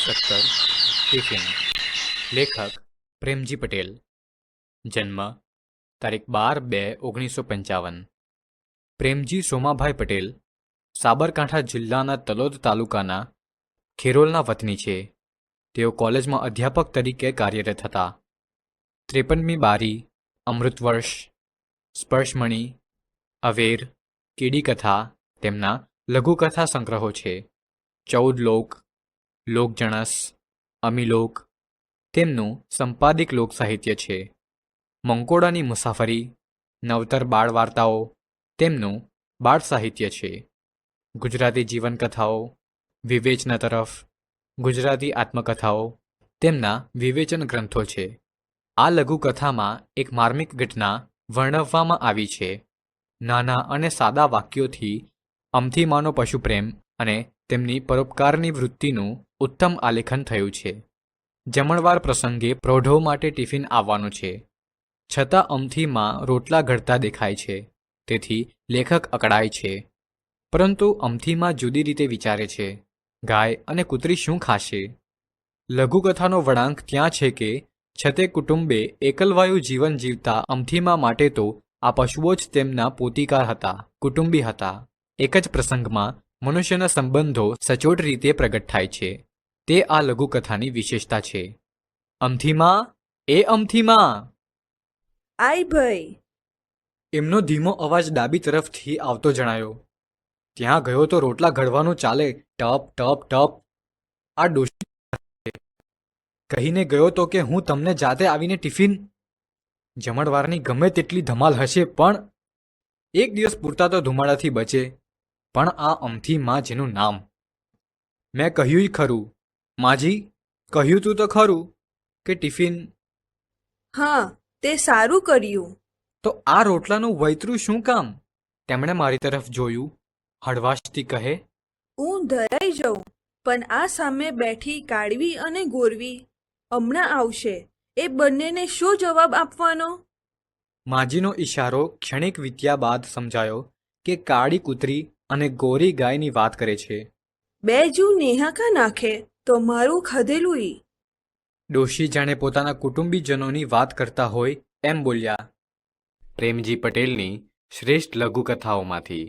સત્તર ટિફિન. લેખક પ્રેમજી પટેલ. જન્મ તારીખ 12/2/1955. પ્રેમજી સોમાભાઈ પટેલ સાબરકાંઠા જિલ્લાના તલોદ તાલુકાના ખેરોલના વતની છે. તેઓ કોલેજમાં અધ્યાપક તરીકે કાર્યરત હતા. 53મી બારી, અમૃતવર્ષ, સ્પર્શમણી, અવેર, કીડીકથા તેમના લઘુકથા સંગ્રહો છે. 14 લોક, લોકજણસ, અમીલોક તેમનું સંપાદિક લોકસાહિત્ય છે. મંકોડાની મુસાફરી, નવતર બાળ વાર્તાઓ તેમનું બાળ સાહિત્ય છે. ગુજરાતી જીવનકથાઓ, વિવેચના તરફ, ગુજરાતી આત્મકથાઓ તેમના વિવેચન ગ્રંથો છે. આ લઘુકથામાં એક માર્મિક ઘટના વર્ણવવામાં આવી છે. નાના અને સાદા વાક્યોથી અમથીમાનો પશુપ્રેમ અને તેમની પરોપકારની વૃત્તિનું ઉત્તમ આલેખન થયું છે. જમણવાર પ્રસંગે પ્રૌઢો માટે ટિફિન આવવાનું છે, છતાં અમથીમાં રોટલા ઘડતા દેખાય છે. તેથી લેખક અકળાય છે. પરંતુ અમથીમાં જુદી રીતે વિચારે છે. ગાય અને કૂતરી શું ખાશે? લઘુકથાનો વળાંક ત્યાં છે કે છતે કુટુંબે એકલવાયુ જીવન જીવતા અમથીમાં માટે તો આ પશુઓ જ તેમના પોતીકાર હતા, કુટુંબી હતા. એક જ પ્રસંગમાં મનુષ્યના સંબંધો સચોટ રીતે પ્રગટ થાય છે. તે આ લઘુકથાની વિશેષતા છે. અમથીમાં, એ અમથીમાં! આય ભાઈ! એમનો ધીમો અવાજ ડાબી તરફથી આવતો જણાયો. ત્યાં ગયો તો રોટલા ઘડવાનું ચાલે, ટપ ટપ ટપ. આ ડોશી કહીને ગયો તો કે હું તમને જાતે આવીને ટિફિન. જમણવારની ગમે તેટલી ધમાલ હશે પણ એક દિવસ પૂરતા તો ધુમાડાથી બચે. પણ આ અમથી માં જેનું નામ. મેં કહ્યું ખરું, માજી, કહ્યું તું તો ખરું કે ટિફિન. હા, તે સારું કર્યું. તો આ રોટલાનું વૈતરું શું કામ? તેમણે મારી તરફ જોયું, હળવાશથી કહે. હું ધરાઈ જાઉં, પણ આ સામે બેઠી કાળવી અને ગોરવી હમણાં આવશે. એ બંનેને શું જવાબ આપવાનો? માજીનો ઈશારો ક્ષણિક વીત્યા બાદ સમજાયો કે કાળી કૂતરી અને ગોરી ગાયની વાત કરે છે. બે જૂ નેહાકા નાખે તો મારું ખાધેલું ઈ. ડોશી જાણે પોતાના કુટુંબીજનોની વાત કરતા હોય એમ બોલ્યા. પ્રેમજી પટેલની શ્રેષ્ઠ લઘુકથાઓમાંથી